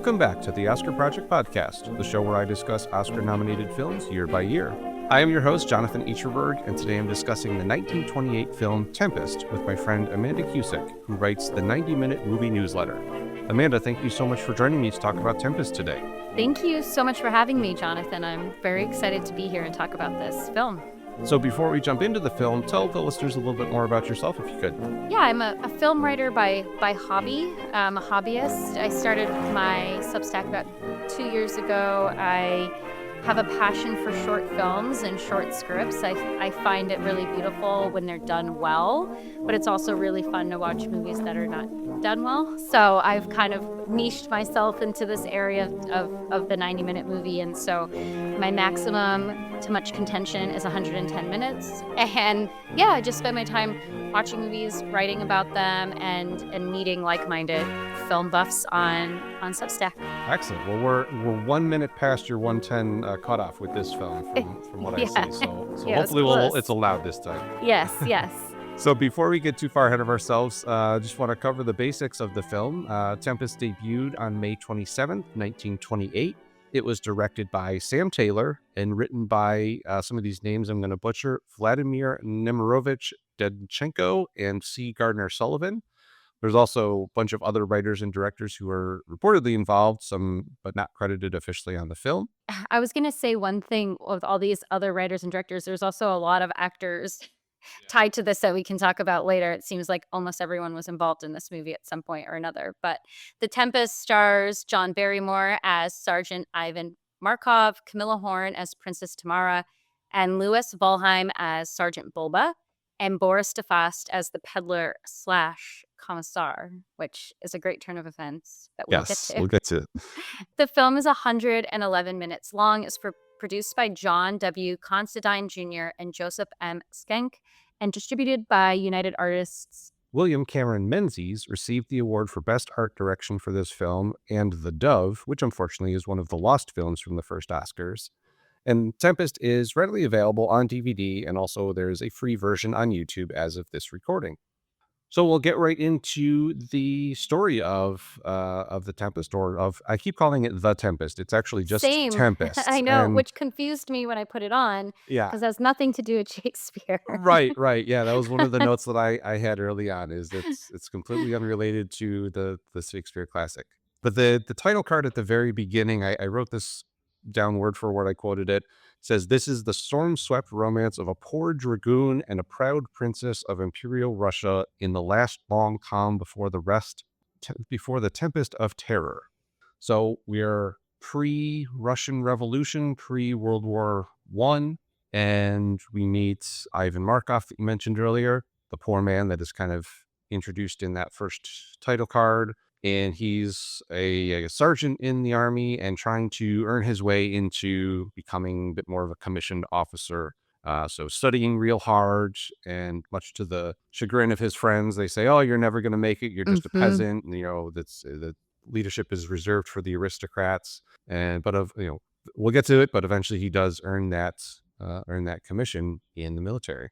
Welcome back to the Oscar Project Podcast, the show where I discuss Oscar-nominated films year by year. I am your host, Jonathan Eacherberg, and today I'm discussing the 1928 film Tempest with my friend Amanda Kusek, who writes the 90-minute movie newsletter. Amanda, thank you so much for joining me to talk about Tempest today. Thank you so much for having me, Jonathan. I'm very excited to be here and talk about this film. So before we jump into the film, tell the listeners a little bit more about yourself, if you could. Yeah, I'm a film writer by hobby. I'm a hobbyist. I started my Substack about 2 years ago. I have a passion for short films and short scripts. I find it really beautiful when they're done well, but it's also really fun to watch movies that are not done well. So I've kind of niched myself into this area of the 90-minute movie, and so my maximum to much contention is 110 minutes. And yeah, I just spend my time watching movies, writing about them, and meeting like-minded film buffs on Substack. Excellent. Well, we're 1 minute past your 110 cutoff with this film, from what I see. So Yeah, hopefully it's allowed this time. Yes. So before we get too far ahead of ourselves, just want to cover the basics of the film. Tempest debuted on May 27th, 1928. It was directed by Sam Taylor and written by some of these names I'm going to butcher: Vladimir Nemirovich Dedchenko and C. Gardner Sullivan. There's also a bunch of other writers and directors who are reportedly involved, some but not credited officially on the film. I was going to say one thing with all these other writers and directors. There's also a lot of actors tied to this that we can talk about later. It seems like almost everyone was involved in this movie at some point or another. But The Tempest stars John Barrymore as Sergeant Ivan Markov, Camilla Horn as Princess Tamara, and Louis Volheim as Sergeant Bulba, and Boris DeFast as the peddler / commissar, which is a great turn of events that we'll get to. We'll get to it. The film is 111 minutes long. It's produced by John W. Considine Jr. and Joseph M. Skenk, and distributed by United Artists. William Cameron Menzies received the award for Best Art Direction for this film and The Dove, which unfortunately is one of the lost films from the first Oscars. And Tempest is readily available on DVD, and also there's a free version on YouTube as of this recording. So we'll get right into the story of The Tempest, I keep calling it The Tempest. It's actually just Same. Tempest. I know, which confused me when I put it on. Yeah. Because it has nothing to do with Shakespeare. Right. Yeah, that was one of the notes that I had early on, is it's completely unrelated to the Shakespeare classic. But the title card at the very beginning, I wrote this down word for word. I quoted it. It says, "This is the storm-swept romance of a poor dragoon and a proud princess of Imperial Russia in the last long calm before the tempest of terror." So we're pre-Russian Revolution, pre-World War I, and we meet Ivan Markov that you mentioned earlier, the poor man that is kind of introduced in that first title card. And he's a sergeant in the army and trying to earn his way into becoming a bit more of a commissioned officer. So studying real hard, and much to the chagrin of his friends, they say, "Oh, you're never going to make it. You're just a peasant. That's the leadership is reserved for the aristocrats." We'll get to it, but eventually he does earn that commission in the military.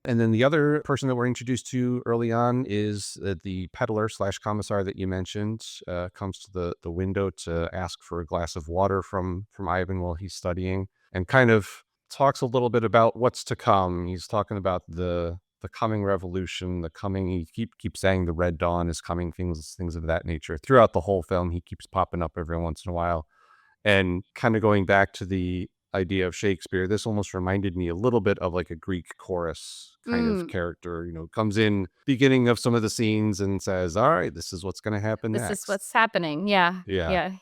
And then the other person that we're introduced to early on is the peddler / commissar that you mentioned. Comes to the window to ask for a glass of water from Ivan while he's studying, and kind of talks a little bit about what's to come. He's talking about the coming revolution, he keeps saying the Red Dawn is coming, things of that nature. Throughout the whole film, he keeps popping up every once in a while. And kind of going back to the idea of Shakespeare, this almost reminded me a little bit of like a Greek chorus kind of character, comes in beginning of some of the scenes and says, "All right, this is what's going to happen next. This is what's happening. Yeah.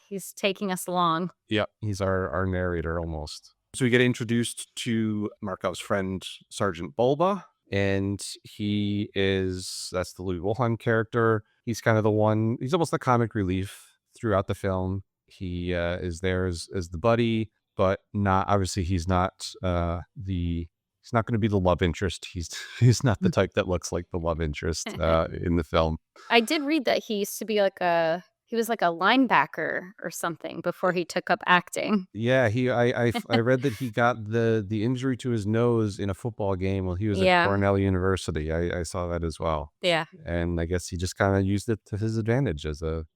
He's taking us along. Yep. He's our narrator almost. So we get introduced to Markov's friend, Sergeant Bulba, and that's the Louis Wilhelm character. He's kind of he's almost the comic relief throughout the film. He is there as the buddy, but not, obviously he's not he's not going to be the love interest. He's not the type that looks like the love interest in the film. I did read that he used to be he was like a linebacker or something before he took up acting. Yeah, I read that he got the injury to his nose in a football game while he was at Cornell University. I saw that as well. Yeah. And I guess he just kind of used it to his advantage as a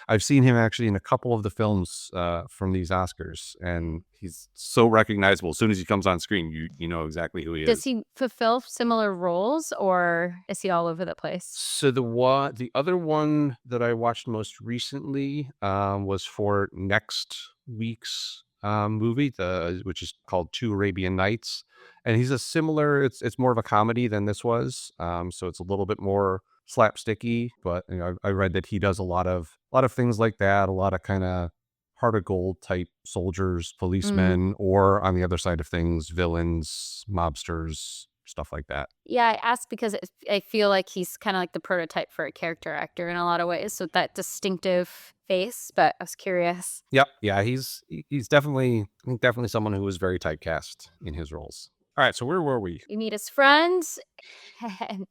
I've seen him actually in a couple of the films from these Oscars, and he's so recognizable. As soon as he comes on screen, you know exactly who he Does is. he fulfill similar roles, or is he all over the place? So the other one that I watched most recently was for next week's movie, the which is called Two Arabian Nights, and he's a similar. It's more of a comedy than this was, so it's a little bit more slapsticky. But you know, I read that he does a lot of things like that, a lot of kind of heart of gold type soldiers, Mm. policemen, or on the other side of things, villains, mobsters, stuff like that. Yeah, I asked because I feel like he's kinda like the prototype for a character actor in a lot of ways, with that distinctive face, but I was curious. Yep. Yeah, he's definitely I think definitely someone who was very typecast in his roles. All right, so where were we? We meet his friends,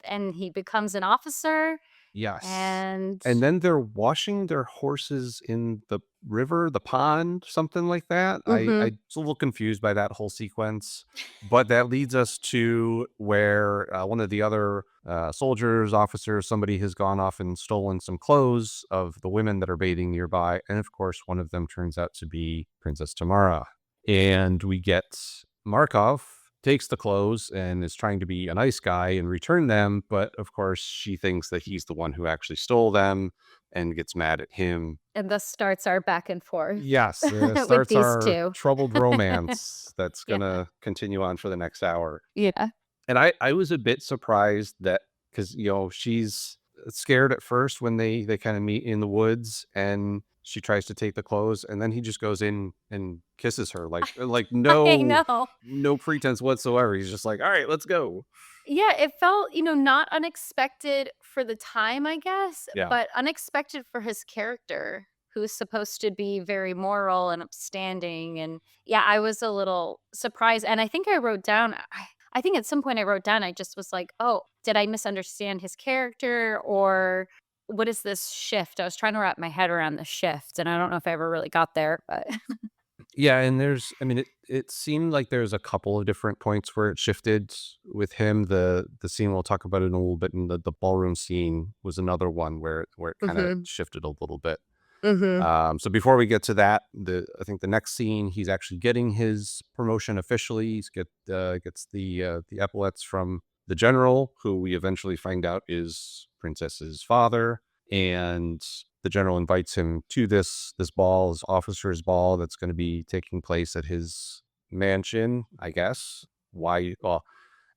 and he becomes an officer, Yes. and And then they're washing their horses in the river, the pond, something like that. I Mhm. was a little confused by that whole sequence, but that leads us to where one of the other soldiers, officers, somebody has gone off and stolen some clothes of the women that are bathing nearby. And of course, one of them turns out to be Princess Tamara. And we get Markov takes the clothes and is trying to be a nice guy and return them, but of course she thinks that he's the one who actually stole them and gets mad at him. and thus starts our back and forth Yes, with starts these our 2. troubled romance that's Yeah. gonna continue on for the next hour. Yeah. And I was a bit surprised that because you know she's scared at first when they kind of meet in the woods and she tries to take the clothes and then he just goes in and kisses her like I no know. no pretense whatsoever. He's just like, all right, let's go. Yeah, it felt, not unexpected for the time, I guess, Yeah. but unexpected for his character, who's supposed to be very moral and upstanding. And yeah, I was a little surprised. And I think I wrote down, I think at some point I wrote down, I just was like, oh, did I misunderstand his character, or what is this shift? I was trying to wrap my head around the shift, and I don't know if I ever really got there, but Yeah, and I mean, it seemed like there's a couple of different points where it shifted with him. The scene we'll talk about it in a little bit, and the ballroom scene was another one where it kind of Mhm. shifted a little bit. Mhm. So before we get to that, I think the next scene, he's actually getting his promotion officially. Gets the epaulets from the general, who we eventually find out is Princess's father, and the general invites him to this ball, this officers' ball that's going to be taking place at his mansion. I guess why? Well,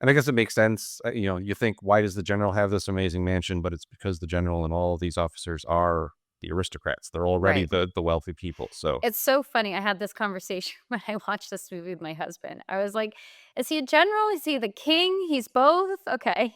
and I guess it makes sense. You know, you think, why does the general have this amazing mansion? But it's because the general and all of these officers are the aristocrats. They're already Right. the wealthy people. So It's so funny. I had this conversation when I watched this movie with my husband. I was like, "Is he a general? Is he the king? He's both? Okay."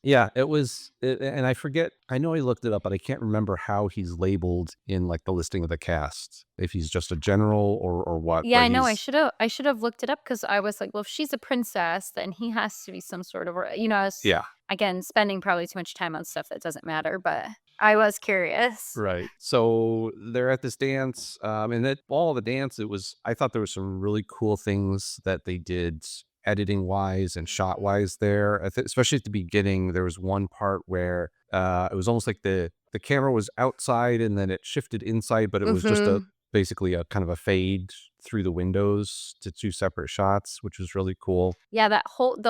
yeah, and I forget. I know I looked it up, but I can't remember how he's labeled in like the listing of the cast. If he's just a general or what. Yeah, But I know. he's I should have looked it up because I was like, "Well, if she's a princess, then he has to be some sort of," I was, yeah. again, spending probably too much time on stuff that doesn't matter, but I was curious. Right. So they're at this dance, and that all the dance, I thought there was some really cool things that they did editing wise and shot wise there. Especially at the beginning, there was one part where it was almost like the camera was outside and then it shifted inside, but it was just a Mhm. basically a kind of a fade through the windows to two separate shots, which was really cool. Yeah, the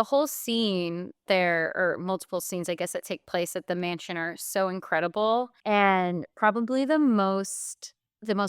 whole scene there, or multiple scenes, I guess, that take place at the mansion are so incredible, and probably the most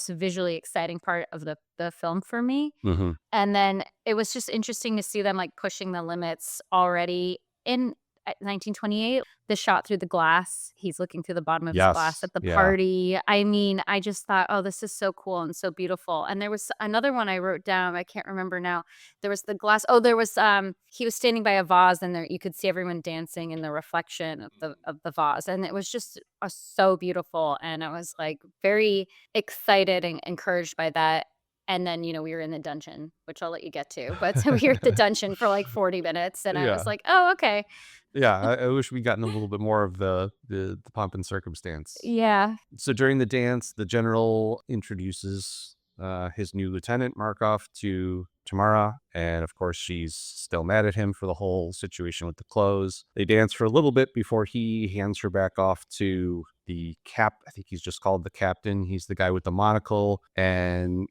visually exciting part of the film for me. Hmm. And then it was just interesting to see them, like, pushing the limits already in 1928. The shot through the glass, he's looking through the bottom of his glass Yes. at the Yeah. party. I mean, I just thought, "Oh, this is so cool and so beautiful." And there was another one I wrote down, I can't remember now. There was the glass there was, he was standing by a vase, and there you could see everyone dancing in the reflection of the vase, and it was just, so beautiful, and I was, like, very excited and encouraged by that. And then, we were in the dungeon, which I'll let you get to, but so we were at the dungeon for, like, 40 minutes, and I was Yeah. like, "Oh, okay." Yeah, I wish we'd gotten a little bit more of the pomp and circumstance. Yeah. So during the dance, the general introduces his new lieutenant Markov to Tamara, and of course she's still mad at him for the whole situation with the clothes. They dance for a little bit before he hands her back off to the I think he's just called the captain. He's the guy with the monocle. And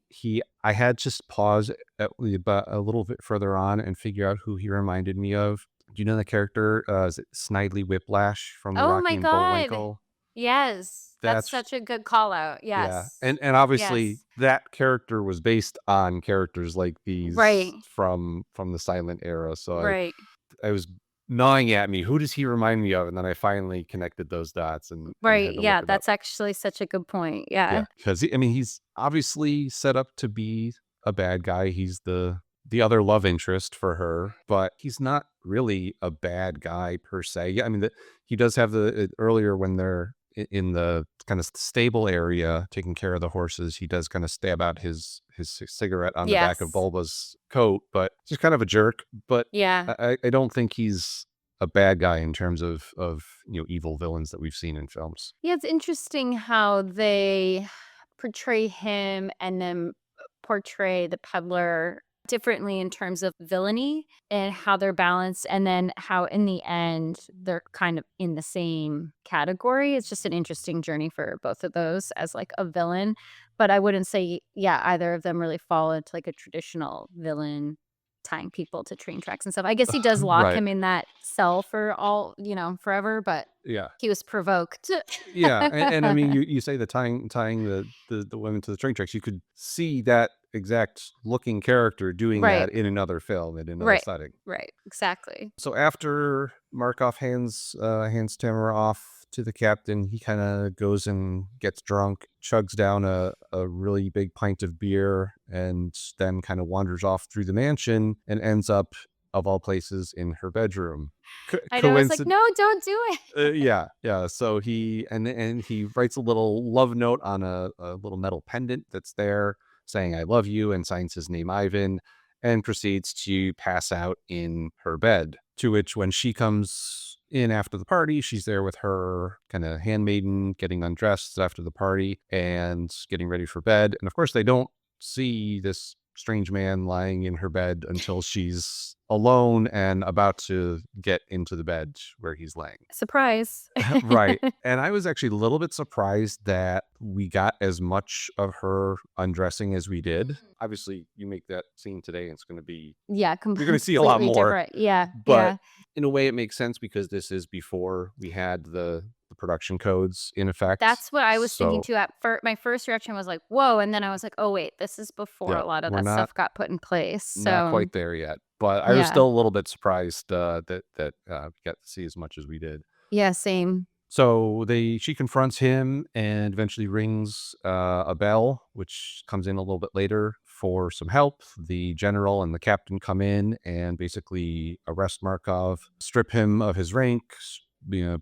I had to pause about a little bit further on and figure out who he reminded me of. Do you know the character? Is it Snidely Whiplash from the Oh Rocky my and god. Bullwinkle? Yes. That's That's such a good call out. Yeah, Yes. and obviously Yes. that character was based on characters like these Right. from the silent era, so Right. I was gnawing at me, who does he remind me of? And then I finally connected those dots and Right. had to look Yeah, it up. that's actually such a good point. Yeah, Yeah. because I mean, he's obviously set up to be a bad guy. He's the other love interest for her, but he's not really a bad guy per se. Yeah, I mean, he does have the earlier when they're in the kind of stable area taking care of the horses, he does kind of stab out his cigarette on the back of Yes. Bulba's coat, but he's kind of a jerk. But Yeah. I don't think he's a bad guy in terms of evil villains that we've seen in films. Yeah, it's interesting how they portray him and then portray the peddler differently in terms of villainy and how they're balanced, and then how in the end they're kind of in the same category. It's just an interesting journey for both of those as like a villain. But I wouldn't say, yeah, either of them really fall into like a traditional villain tying people to train tracks and stuff. I guess he does lock Right. him in that cell for all, forever, but Yeah. he was provoked. Yeah, and I mean, you say the tying the women to the train tracks, you could see that exact looking character doing Right, that in another film, in another right, setting. right, exactly. So after Markov hands Tamara off to the captain, he kinda goes and gets drunk, chugs down a really big pint of beer, and then kinda wanders off through the mansion and ends up, of all places, in her bedroom. I know, it's like, Coincidence. "No, don't do it." Yeah, yeah. So he writes a little love note on a little metal pendant that's there saying "I love you" and signs his name Ivan, and proceeds to pass out in her bed. To which, when she comes in after the party, she's there with her kind of handmaiden, getting undressed after the party and getting ready for bed. And of course, they don't see this strange man lying in her bed until she's alone and about to get into the bed where he's laying. Surprise. Right. And I was actually a little bit surprised that we got as much of her undressing as we did. Mm. Obviously, you make that scene today, it's going to be, Yeah, you're going to see a lot completely more, different. Yeah, but yeah. in a way it makes sense because this is before we had the production codes in effect. That's what I was thinking So, too. My first reaction was like, "Whoa," and then I was like, "Oh, wait, this is before yeah, a lot of we're that not stuff got put in place." not So, quite there yet, but I was yeah. still a little bit surprised that we got to see as much as we did. Yeah, same. So she confronts him and eventually rings a bell, which comes in a little bit later for some help. The general and the captain come in and basically arrest Markov, strip him of his rank,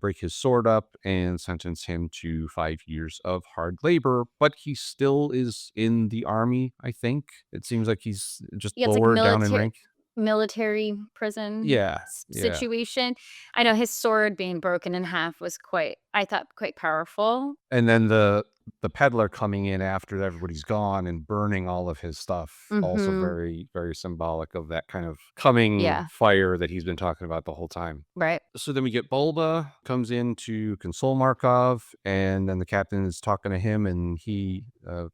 break his sword up, and sentence him to 5 years of hard labor. But he still is in the army, I think. It seems like he's just Yeah, it's like lower down in rank. military prison Yeah, yeah. situation. I know his sword being broken in half was I thought, quite powerful. And then the peddler coming in after everybody's gone and burning all of his stuff, also Mhm. very, very symbolic of that kind of coming Yeah, fire that he's been talking about the whole time. right. So then we get Bulba comes in to console Markov, and then the captain is talking to him, and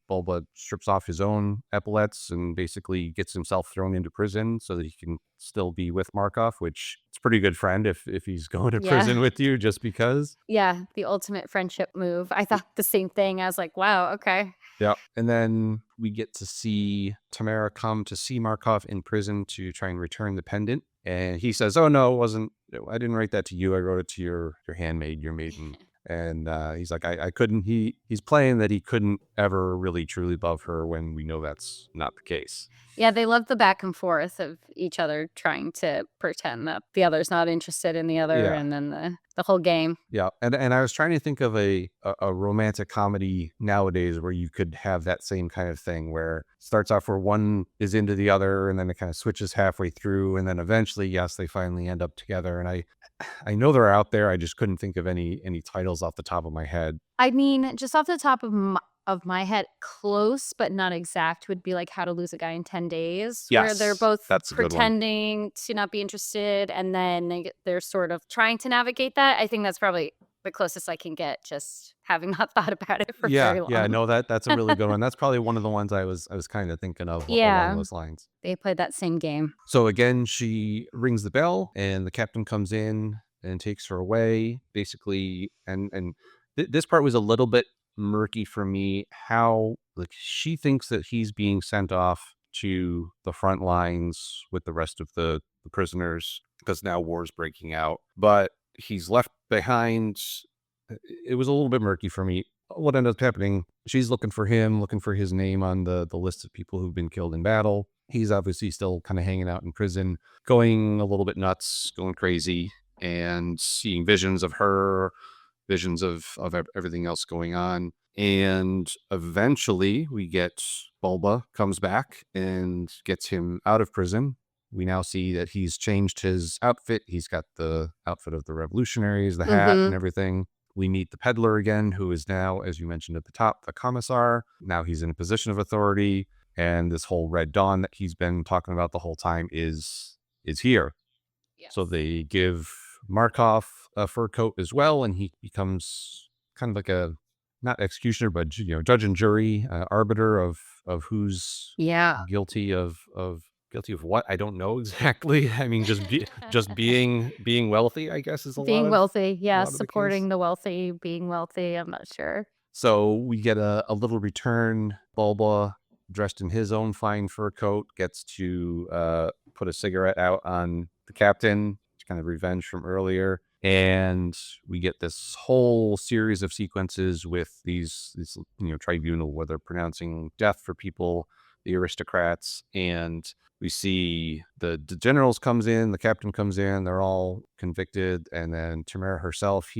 Bulba strips off his own epaulets and basically gets himself thrown into prison so that he can still be with Markov, which is a pretty good friend if he's going to Yeah. prison with you just because. Yeah, the ultimate friendship move. I thought the same thing. I was like, "Wow, okay." Yeah. And then we get to see Tamara come to see Markov in prison to try and return the pendant. And he says, "Oh no, it wasn't. I didn't write that to you. I wrote it to your handmaid, your maiden." And he's like, I couldn't. He's playing that he couldn't ever really truly love her when we know that's not the case. Yeah, they love the back and forth of each other trying to pretend that the other's not interested in the other, Yeah. and then the whole game. Yeah, and I was trying to think of a romantic comedy nowadays where you could have that same kind of thing where it starts off where one is into the other and then it kind of switches halfway through and then eventually, yes, they finally end up together. And I know they're out there. I just couldn't think of any titles off the top of my head. I mean, just off the top of my head, close but not exact would be like How to Lose a Guy in 10 Days, where they're Yes, both that's a good one. pretending to not be interested, and then they're sort of trying to navigate that. I think that's probably the closest I can get, just having not thought about it for Yeah, very yeah, long. no, that's a really good one. That's probably one of the ones I was kinda thinking of along Yeah, those lines. they played that same game. So again, she rings the bell and the captain comes in and takes her away basically. And this part was a little bit murky for me, how like she thinks that he's being sent off to the front lines with the rest of the prisoners because now war's breaking out, but he's left behind. It was a little bit murky for me. What ended up happening, she's looking for him, looking for his name on the list of people who've been killed in battle. He's obviously still kind of hanging out in prison, going a little bit nuts, going crazy, and seeing visions of her, visions of everything else going on. And eventually we get Bulba comes back and gets him out of prison. We now see that he's changed his outfit. He's got the outfit of the revolutionaries, the hat and Mhm. everything. We meet the peddler again, who is now, as you mentioned at the top, the commissar. Now he's in a position of authority, and this whole Red Dawn that he's been talking about the whole time is here. So Yes. they give Markov a fur coat as well, and he becomes kind of like a not executioner, but judge and jury, arbiter of who's Yeah. guilty of what I don't know exactly. I mean, just being wealthy, I guess, is Being wealthy, a yeah, lot of the case. supporting the wealthy, being wealthy, I'm not sure. So we get a little return. Bulba, dressed in his own fine fur coat, gets to put a cigarette out on the captain, kind of revenge from earlier. And we get this whole series of sequences with these tribunal where they're pronouncing death for people, the aristocrats, and we see the generals comes in, the captain comes in, they're all convicted, and then Tamara herself,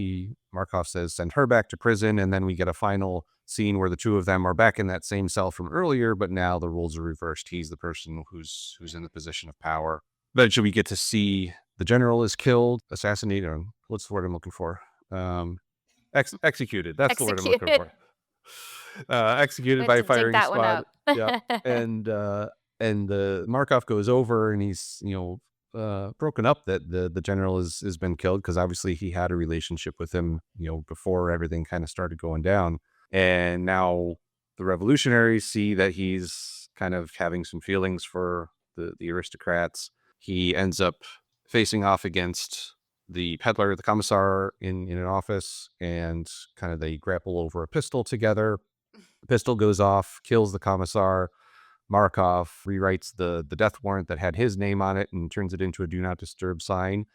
Markov says, send her back to prison, and then we get a final scene where the two of them are back in that same cell from earlier, but now the roles are reversed. He's the person who's in the position of power. Eventually, we get to see the general is killed, assassinated. Or what's the word I'm looking for? Um, executed. That's the word I'm looking Executed. for. Executed We have by a to dig firing that one squad. up. Yep. And the Markov goes over and he's broken up that the general has been killed because obviously he had a relationship with him before everything kind of started going down, and now the revolutionaries see that he's kind of having some feelings for the aristocrats. He ends up facing off against the peddler, the commissar in an office, and kind of they grapple over a pistol together. The pistol goes off, kills the commissar. Markov rewrites the death warrant that had his name on it and turns it into a do not disturb sign.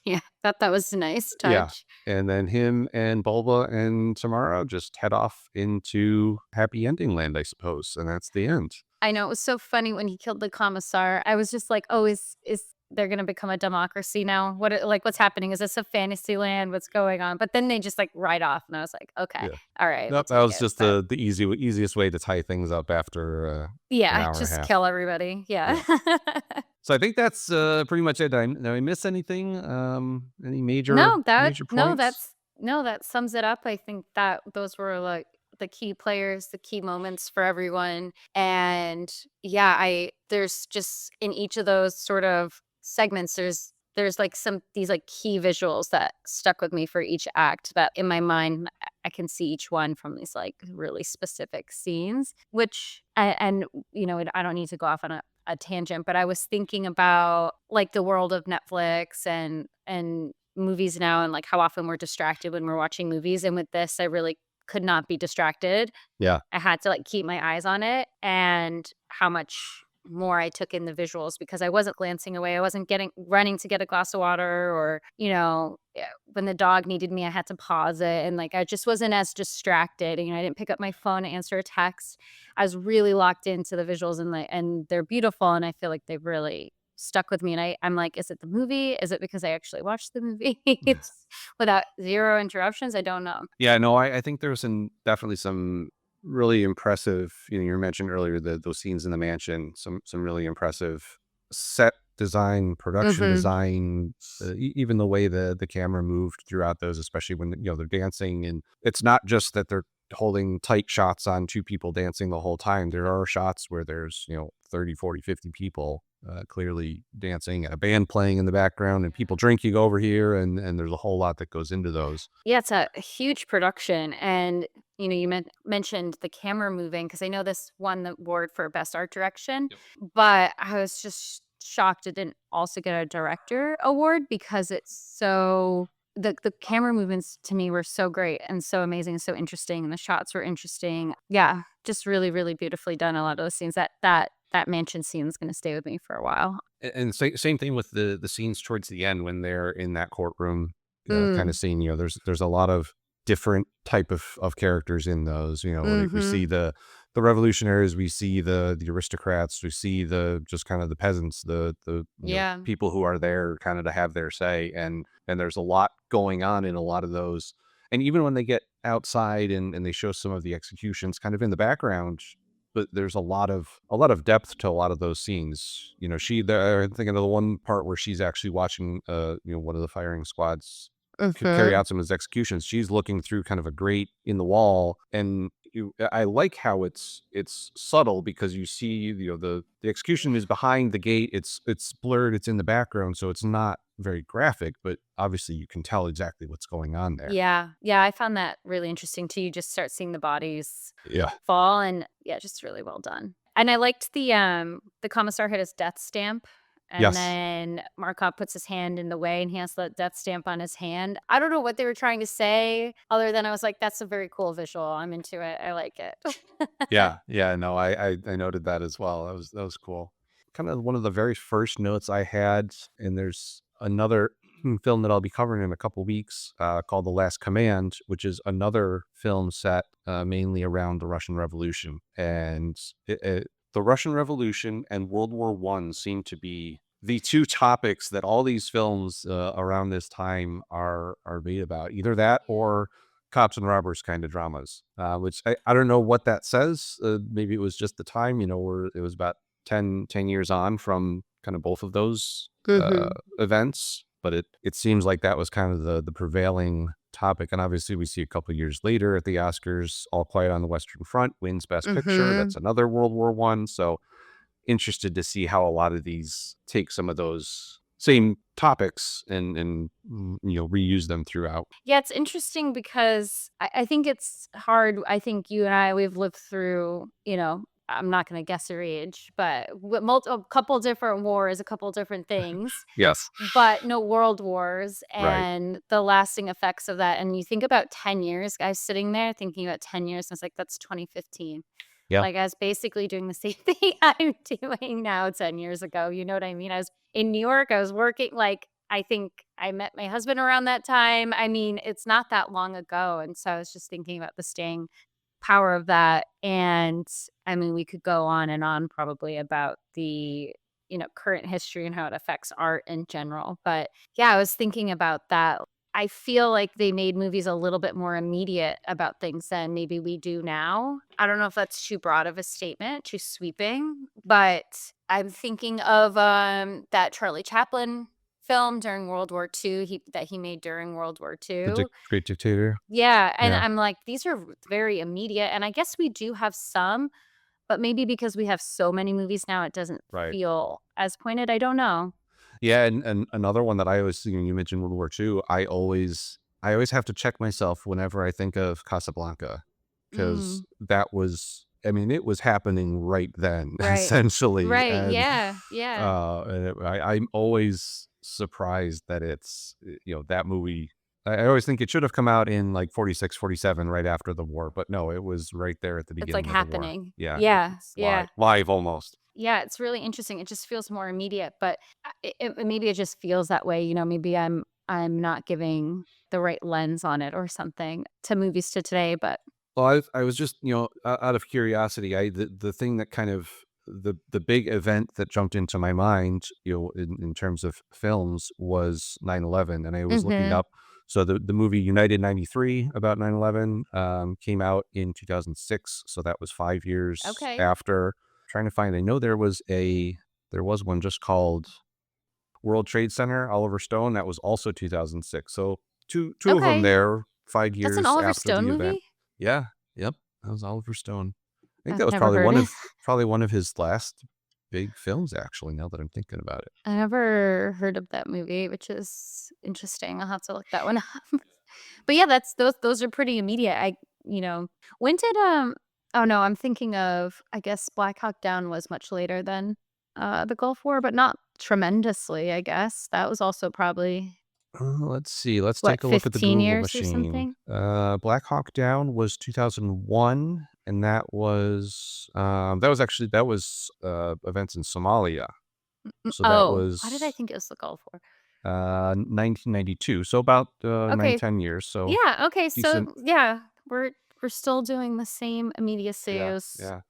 Yeah, thought that was a nice Yeah. touch. And then him and Bulba and Tamara just head off into happy ending land, I suppose. And that's the end. I know, it was so funny when he killed the commissar. I was just like, "Oh, is they're gonna become a democracy now? What's happening? Is this a fantasy land? What's going on?" But then they just, like, ride off, and I was like, "Okay, Yeah. alright, we'll Nope, that take was it." just But the easiest way to tie things up after an yeah, hour and a just half. kill everybody, yeah. Yeah. So I think that's pretty much it. Did I miss anything? Any major No, points? that sums it up. I think that those were, like, the key players, the key moments for everyone, and, yeah, I there's just in each of those sort of segments, there's, like, these, like, key visuals that stuck with me for each act that in my mind, I can see each one from these, like, really specific scenes, which and, I don't need to go off on a tangent, but I was thinking about, like, the world of Netflix and movies now and, like, how often we're distracted when we're watching movies, and with this, I really could not be distracted. Yeah. I had to, like, keep my eyes on it and how much more I took in the visuals because I wasn't glancing away. I wasn't getting running to get a glass of water or, when the dog needed me, I had to pause it, and, like, I just wasn't as distracted, I didn't pick up my phone to answer a text. I was really locked into the visuals and they're beautiful, and I feel like they've really stuck with me, and I'm like, "Is it the movie? Is it because I actually watched the movie?" It's without 0 interruptions, I don't know. Yeah, no, I think there's definitely some really impressive, you mentioned earlier those scenes in the mansion, some really impressive set design, production Mhm. design, even the way the camera moved throughout those, especially when they're dancing, and it's not just that they're holding tight shots on two people dancing the whole time. There are shots where there's 30, 40, 50 people clearly dancing and a band playing in the background and people drinking over here, and there's a whole lot that goes into those. Yeah, it's a huge production, and, you mentioned the camera moving because I know this won the award for Best Art Direction, Yep. but I was just shocked it didn't also get a director award because it's so the camera movements to me were so great and so amazing and so interesting, and the shots were interesting. Yeah, just really, really beautifully done, a lot of those scenes. That mansion scene is gonna stay with me for a while. And same thing with the scenes towards the end when they're in that courtroom, kind of Mm. scene. There's a lot of different type of characters in those. We see Mhm. the revolutionaries, we see the aristocrats, we see the just kind of the peasants, the Yeah. people who are there kind of to have their say, and there's a lot going on in a lot of those. And even when they get outside and they show some of the executions kind of in the background, but there's a lot of depth to a lot of those scenes. I'm thinking of the one part where she's actually watching, one of the firing squads carry Mhm. out some of his executions. She's looking through kind of a grate in the wall, and I like how it's subtle because you see, the execution is behind the gate. It's blurred. It's in the background, so it's not very graphic, but obviously you can tell exactly what's going on there. Yeah, yeah, I found that really interesting too. You just start seeing the bodies Yeah. fall and yeah, just really well done. And I liked the commissar had his death stamp and Yes. then Markov puts his hand in the way and he has the death stamp on his hand. I don't know what they were trying to say other than I was like, that's a very cool visual. I'm into it. I like it. Yeah, yeah, no, I noted that as well. That was cool. Kind of one of the very first notes I had, and there's another film that I'll be covering in a couple weeks, called The Last Command, which is another film set, mainly around the Russian Revolution. And the Russian Revolution and World War One seem to be the two topics that all these films, around this time are made about. Either that or cops and robbers kind of dramas, which I don't know what that says. Maybe it was just the time, where it was about ten years on from kind of both of those Mhm. events. But it seems like that was kind of the prevailing topic. And obviously, we see a couple years later at the Oscars, All Quiet on the Western Front wins Best Picture. That's Mhm. another World War One. So interested to see how a lot of these take some of those same topics and reuse them throughout. Yeah, it's interesting because I think it's hard. I think you and I, we've lived through, I'm not going to guess your age, but a couple different wars, a couple different things, Yes. but no world wars Right. and the lasting effects of that. And you think about 10 years, guys sitting there thinking about 10 years, and it's like, that's 2015. Yeah. Like, I was basically doing the same thing I'm doing now 10 years ago, you know what I mean? I was in New York, I was working like, I think I met my husband around that time. I mean, it's not that long ago, and so I was just thinking about the staying power of that, and, I mean, we could go on and on probably about the, current history and how it affects art in general, but, yeah, I was thinking about that. I feel like they made movies a little bit more immediate about things than maybe we do now. I don't know if that's too broad of a statement, too sweeping, but I'm thinking of, that Charlie Chaplin film during World War II that he made during World War II. Great Dictator. Yeah, and Yeah. I'm like, these are very immediate, and I guess we do have some, but maybe because we have so many movies now, it doesn't Right. feel as pointed, I don't know. Yeah, and another one that I always you mentioned World War II, I always have to check myself whenever I think of Casablanca, because Mm, that was, I mean, it was happening right then, right. essentially. Right, And yeah, yeah. I'm always surprised that that movie. I always think it should have come out in like 46, 47, right after the war, but no, it was right there at the It's, like, beginning of the war. happening. Yeah, Yeah, it's yeah. live almost. Yeah, it's really interesting. It just feels more immediate, but maybe it just feels that way. Maybe I'm not giving the right lens on it or something to movies to today. But Well, I was just, out of curiosity, the thing that kind of the big event that jumped into my mind, in terms of films was 9/11, and I was looking hmm up. So the movie United 93 about 9/11, came out in 2006, so that was 5 years okay, after. Trying to find, I know there was one just called World Trade Center, Oliver Stone, that was also 2006. So two of them okay, there, 5 that's an years Oliver after Stone the event. movie. Yeah, yep, that was Oliver Stone. I think that I've was never heard it. probably one of his last. big films, actually, now that I'm thinking about it. I never heard of that movie, which is interesting. I'll have to look that one up. But yeah, that's those are pretty immediate. You know, when did oh no, I'm thinking of, I guess Black Hawk Down was much later than the Gulf War, but not tremendously, I guess. That was also probably Let's see. Let's what, take a look at the 15 Google years or machine. something? Black Hawk Down was 2001, and that was actually events in Somalia. So that Oh, why did I was think it was the Gulf War? 1992. So about nine, Okay. 10 years. So Yeah, okay, so decent. yeah, we're still doing the same immediacy Yeah, as yeah.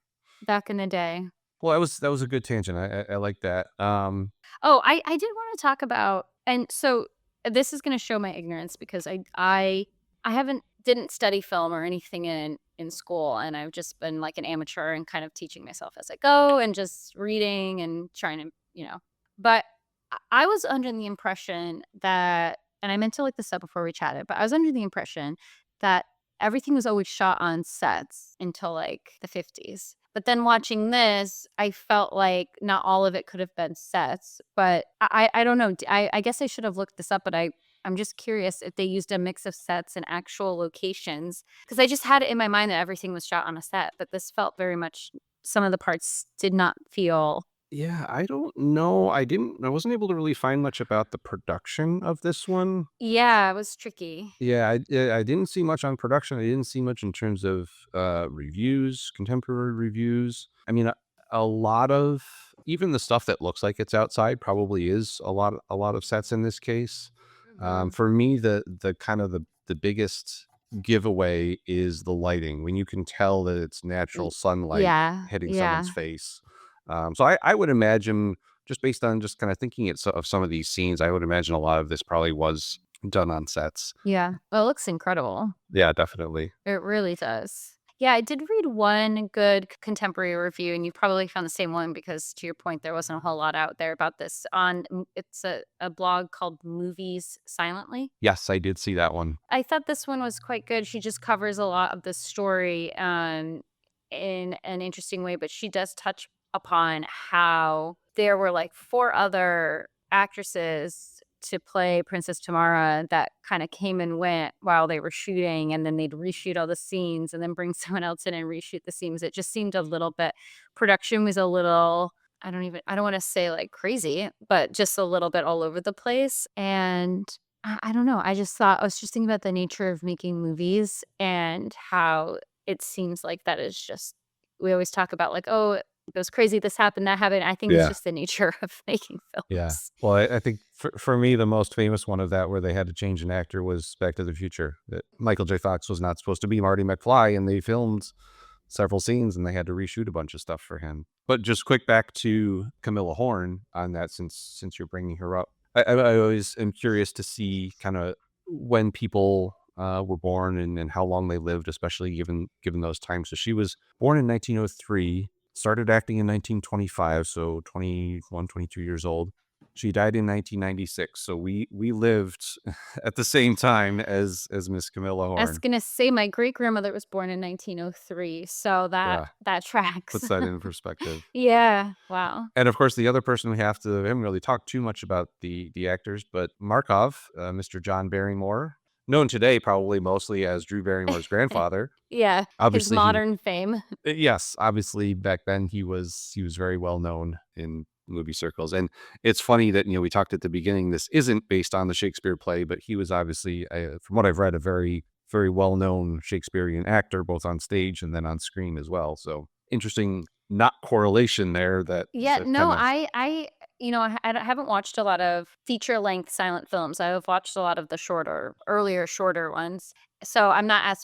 back in the day. Well, that was a good tangent. I like that. Oh, I did wanna talk about, and so this is gonna show my ignorance because I haven't didn't study film or anything in school, and I've just been like an amateur and kind of teaching myself as I go and just reading and trying to, but I was under the impression that, and I meant to look this up before we chatted, but I was under the impression that everything was always shot on sets until, like, the '50s. But then watching this, I felt like not all of it could have been sets, but I don't know. I guess I should have looked this up, but I'm just curious if they used a mix of sets and actual locations, because I just had it in my mind that everything was shot on a set, but this felt very much, some of the parts did not feel. Yeah, I don't know. I wasn't able to really find much about the production of this one. Yeah, it was tricky. Yeah, I didn't see much on production. I didn't see much in terms of reviews, contemporary reviews. I mean, a lot of even the stuff that looks like it's outside probably is a lot of sets in this case. Mhm. For me, the kind of the biggest giveaway is the lighting when you can tell that it's natural Y sunlight Yeah, hitting someone's yeah. face. So I would imagine, just based on just kind of thinking of some of these scenes, I would imagine a lot of this probably was done on sets. Yeah. Well, it looks incredible. Yeah, definitely. It really does. Yeah, I did read one good contemporary review, and you probably found the same one because, to your point, there wasn't a whole lot out there about this. It's a blog called Movies Silently. Yes, I did see that one. I thought this one was quite good. She just covers a lot of the story in an interesting way, but she does touch upon how there were like four other actresses to play Princess Tamara that kind of came and went while they were shooting, and then they'd reshoot all the scenes and then bring someone else in and reshoot the scenes. It just seemed a little bit, production was a little, I don't want to say like crazy, but just a little bit all over the place. And I don't know. I just thought, I was just thinking about the nature of making movies and how it seems like that is just, we always talk about like, oh, it was crazy, this happened, that happened. I think it's Yeah. just the nature of making Yeah. films. Well, I think for me, the most famous one of that where they had to change an actor was Back to the Future. That Michael J. Fox was not supposed to be Marty McFly, and they filmed several scenes and they had to reshoot a bunch of stuff for him. But just quick back to Camilla Horn on that, since you're bringing her up. I always am curious to see kind of when people were born and how long they lived, especially given those times. So she was born in 1903, started acting in 1925, so 21, 22 years old. She died in 1996, so we lived at the same time as Miss Camilla I was Horn. gonna say my great grandmother was born in 1903, so Yeah, that tracks. puts that in perspective. Yeah. Wow. And of course, the other person we haven't really talked too much about the actors, but Markov, Mr. John Barrymore, known today probably mostly as Drew Barrymore's grandfather. Yeah. His Obviously, modern fame. yes, obviously back then he was very well known in movie circles. And it's funny that we talked at the beginning. This isn't based on the Shakespeare play, but he was obviously, from what I've read, a very very well known Shakespearean actor, both on stage and then on screen as well. So interesting, not correlation there. Yeah, That no, kind of I haven't watched a lot of feature-length silent films. I have watched a lot of the earlier shorter ones. So I'm not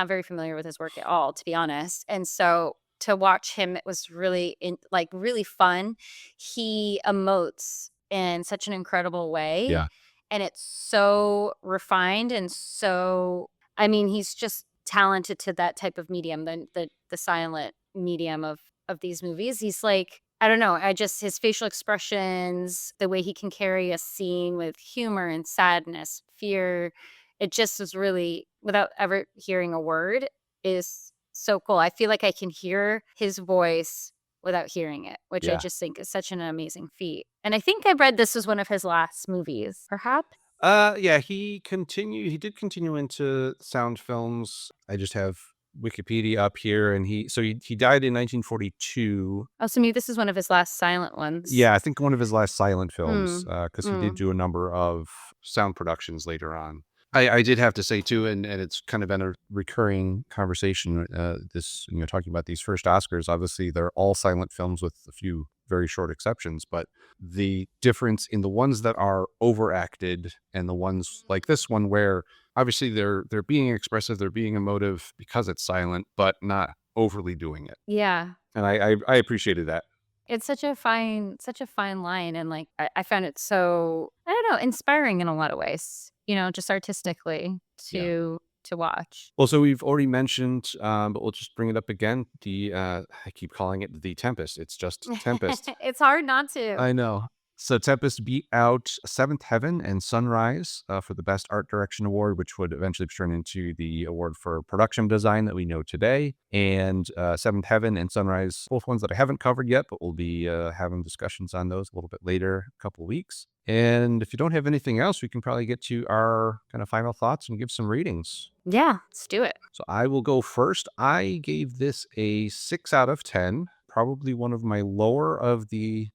very familiar with his work at all, to be honest. And so to watch him, it was really fun. He emotes in such an incredible way, yeah. and it's so refined and so, I mean, he's just talented to that type of medium, the silent medium of these movies. He's like, I don't know, I just, his facial expressions, the way he can carry a scene with humor and sadness, fear, it just is really, without ever hearing a word, is so cool. I feel like I can hear his voice without hearing it, which I Yeah. just think is such an amazing feat. And I think I read this was one of his last movies, perhaps? Yeah, he did continue into sound films. I just have Wikipedia up here, and he died in 1942. Oh, so maybe this is one of his last silent ones. Yeah, I think one of his last silent films, Hmm. because he did Mm. do a number of sound productions later on. I did have to say too, and it's kind of been a recurring conversation, talking about these first Oscars. Obviously, they're all silent films with a few very short exceptions, but the difference in the ones that are overacted and the ones like this one where obviously they're being expressive, they're being emotive because it's silent, but not overly doing it. Yeah. And I appreciated that. It's such a fine line, and, like, I found it so, I don't know, inspiring in a lot of ways, just artistically Yeah. to watch. Well, so we've already mentioned, but we'll just bring it up again. I keep calling it the Tempest. It's just Tempest. It's hard not to. I know. So Tempest beat out Seventh Heaven and Sunrise for the Best Art Direction Award, which would eventually turn into the award for production design that we know today. And Seventh Heaven and Sunrise, both ones that I haven't covered yet, but we'll be having discussions on those a little bit later, a couple of weeks. And if you don't have anything else, we can probably get to our kind of final thoughts and give some ratings. Yeah, let's do it. So I will go first. I gave this a 6 out of 10, probably one of my lower of the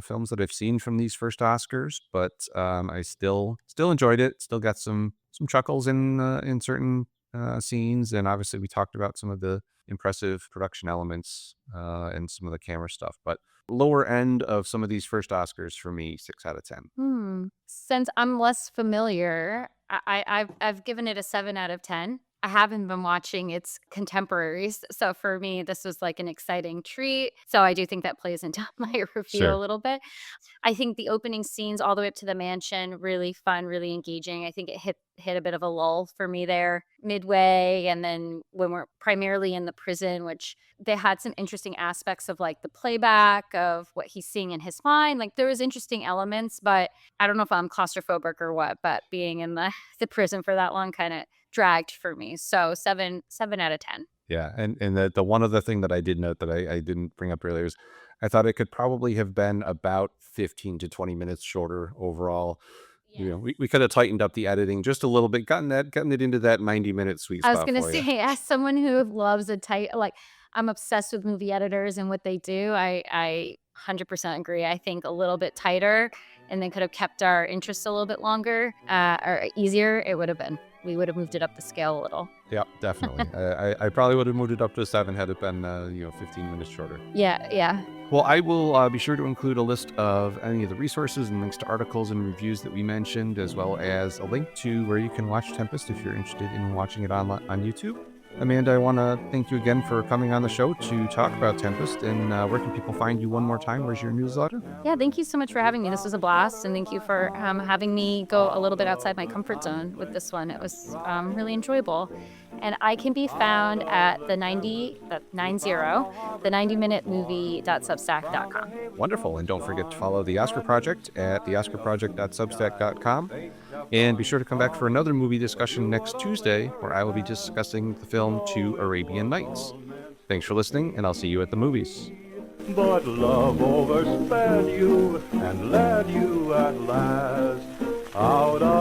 films that I've seen from these first Oscars, but I still enjoyed it. Still got some chuckles in certain scenes, and obviously we talked about some of the impressive production elements and some of the camera stuff. But lower end of some of these first Oscars for me, 6 out of 10. Since I'm less familiar, I've given it a 7 out of 10. I haven't been watching its contemporaries, so for me, this was like an exciting treat. So I do think that plays into my review a Sure. little bit. I think the opening scenes all the way up to the mansion, really fun, really engaging. I think it hit a bit of a lull for me there midway, and then when we're primarily in the prison, which they had some interesting aspects of like the playback of what he's seeing in his mind. Like there was interesting elements, but I don't know if I'm claustrophobic or what, but being in the the prison for that long kind of dragged for me. So 7 out of 10. Yeah, and the one other thing that I did note that I didn't bring up earlier is I thought it could probably have been about 15 to 20 minutes shorter overall. Yeah. We could have tightened up the editing just a little bit, gotten it into that 90-minute sweet I was spot gonna for you. say, as someone who loves a tight, like, I'm obsessed with movie editors and what they do. I 100% agree. I think a little bit tighter, and then could have kept our interest a little bit longer, or easier. It would have been. We would have moved it up the scale a little. Yeah, definitely. I probably would have moved it up to a 7 had it been 15 minutes shorter. Yeah, yeah. Well, I will be sure to include a list of any of the resources and links to articles and reviews that we mentioned, as well as a link to where you can watch Tempest if you're interested in watching it on YouTube. Amanda, I want to thank you again for coming on the show to talk about Tempest. And where can people find you one more time? Where's your newsletter? Yeah, thank you so much for having me. This was a blast, and thank you for having me go a little bit outside my comfort zone with this one. It was really enjoyable. And I can be found at the 90minutemovie.substack.com. Wonderful. And don't forget to follow The Oscar Project at theoscarproject.substack.com. And be sure to come back for another movie discussion next Tuesday, where I will be discussing the film Two Arabian Nights. Thanks for listening, and I'll see you at the movies. But love oversped you and led you at last out of